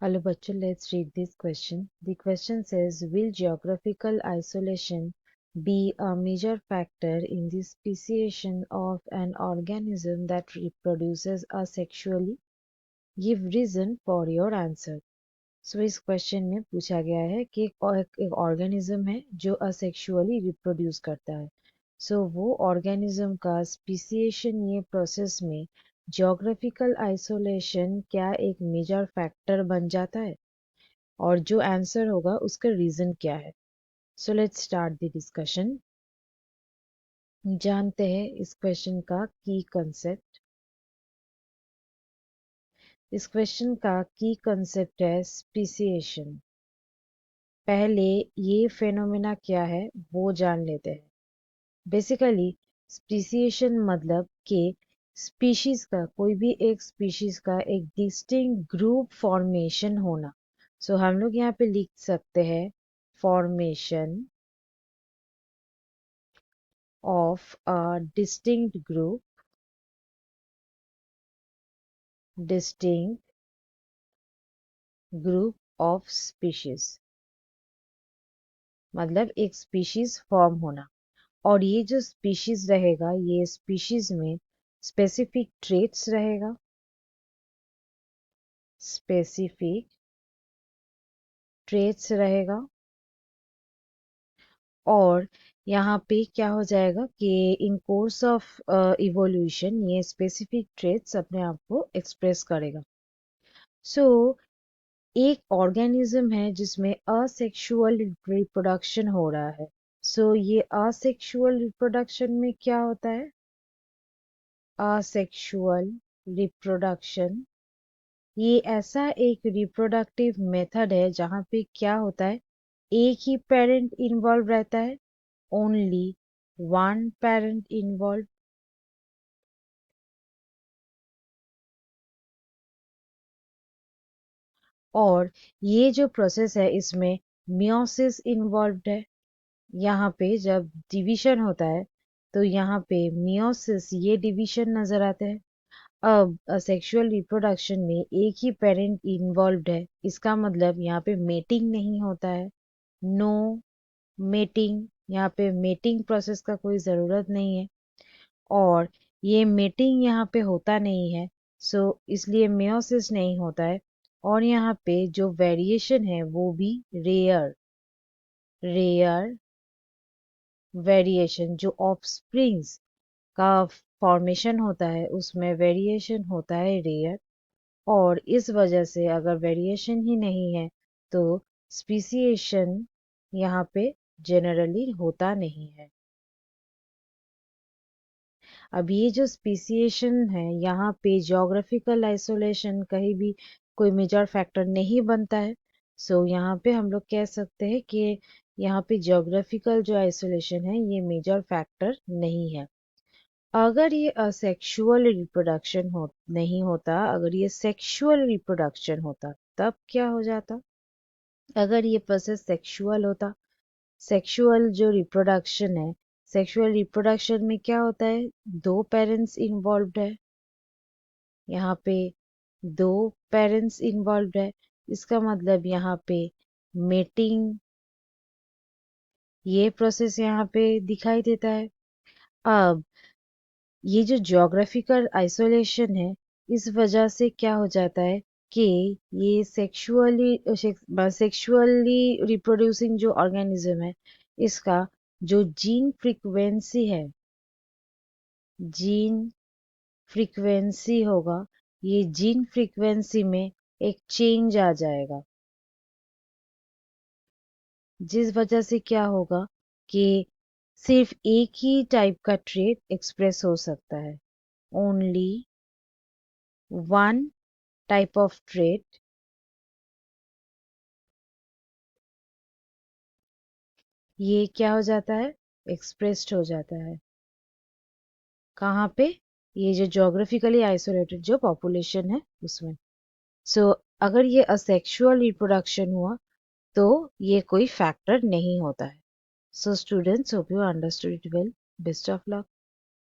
Hello, bachcho, let's read this question. The question says, will geographical isolation be a major factor in the speciation of an organism that reproduces asexually? Give reason for your answer. So इस question में पूछा गया है कि एक organism है जो asexually reproduce करता है. सो वो ऑर्गेनिज्म का स्पीसिएशन ये प्रोसेस में जियोग्राफिकल आइसोलेशन क्या एक मेजर फैक्टर बन जाता है, और जो आंसर होगा उसका रीजन क्या है. So let's start the discussion. जानते हैं इस क्वेश्चन का की कंसेप्ट. इस क्वेश्चन का की कंसेप्ट है स्पीसिएशन. पहले ये फेनोमेना क्या है वो जान लेते हैं. बेसिकली स्पीसिएशन मतलब कि स्पीशीज का, कोई भी एक स्पीशीज का एक डिस्टिंक्ट ग्रुप फॉर्मेशन होना. सो हम लोग यहाँ पे लिख सकते हैं formation of a distinct group of species. मतलब एक स्पीशीज फॉर्म होना. और ये जो स्पीशीज रहेगा, ये स्पीशीज में स्पेसिफिक ट्रेट्स रहेगा. स्पेसिफिक ट्रेट्स रहेगा. और यहाँ पे क्या हो जाएगा कि इन कोर्स ऑफ इवोल्यूशन ये स्पेसिफिक ट्रेट्स अपने आप को एक्सप्रेस करेगा. सो एक ऑर्गेनिज्म है जिसमें असेक्सुअल रिप्रोडक्शन हो रहा है. सो ये असेक्सुअल रिप्रोडक्शन में क्या होता है? असेक्सुअल रिप्रोडक्शन ये ऐसा एक रिप्रोडक्टिव मेथड है जहाँ पे क्या होता है, एक ही पेरेंट इन्वॉल्व रहता है. Only one parent involve. और ये जो प्रोसेस है इसमें मियोसिस इन्वॉल्व्ड है. यहाँ पे जब डिवीजन होता है तो यहाँ पे मियोसिस ये डिवीजन नजर आते हैं. अब सेक्सुअल रिप्रोडक्शन में एक ही पेरेंट इन्वॉल्व्ड है, इसका मतलब यहाँ पे मेटिंग नहीं होता है. No mating. यहाँ पे मेटिंग प्रोसेस का कोई ज़रूरत नहीं है. और ये मेटिंग यहाँ पे होता नहीं है, सो इसलिए मियोसिस नहीं होता है. और यहाँ पे जो वेरिएशन है वो भी रेयर रेयर वेरिएशन. जो ऑफस्प्रिंग्स का फॉर्मेशन होता है उसमें वेरिएशन होता है रेयर. और इस वजह से अगर वेरिएशन ही नहीं है तो स्पीसिएशन यहाँ पे जनरली होता नहीं है. अब ये जो स्पीसिएशन है यहाँ पे ज्योग्राफिकल आइसोलेशन कहीं भी कोई मेजर फैक्टर नहीं बनता है. सो यहाँ पे हम लोग कह सकते हैं कि यहाँ पे ज्योग्राफिकल जो आइसोलेशन है ये मेजर फैक्टर नहीं है. अगर ये असेक्सुअल रिप्रोडक्शन नहीं होता, अगर ये सेक्सुअल रिप्रोडक्शन होता तब क्या हो जाता? अगर ये प्रोसेस सेक्सुअल होता, सेक्सुअल जो रिप्रोडक्शन है, सेक्सुअल रिप्रोडक्शन में क्या होता है, दो पेरेंट्स इन्वॉल्व्ड है. यहाँ पे दो पेरेंट्स इन्वॉल्व्ड है. इसका मतलब यहाँ पे मेटिंग ये प्रोसेस यहाँ पे दिखाई देता है. अब ये जो ज्योग्राफिकल आइसोलेशन है इस वजह से क्या हो जाता है कि ये सेक्सुअली रिप्रोड्यूसिंग जो ऑर्गेनिज्म है इसका जो जीन फ्रीक्वेंसी होगा, ये जीन फ्रीक्वेंसी में एक चेंज आ जाएगा. जिस वजह से क्या होगा कि सिर्फ एक ही टाइप का ट्रेट एक्सप्रेस हो सकता है. Only one type of trait ये क्या हो जाता है, एक्सप्रेस्ड हो जाता है. कहाँ पे? ये जो ज्योग्राफिकली आइसोलेटेड जो पॉपुलेशन है उसमें. सो अगर ये असेक्सुअल रिप्रोडक्शन हुआ तो ये कोई फैक्टर नहीं होता है. So students, hope you understood it well. Best of luck.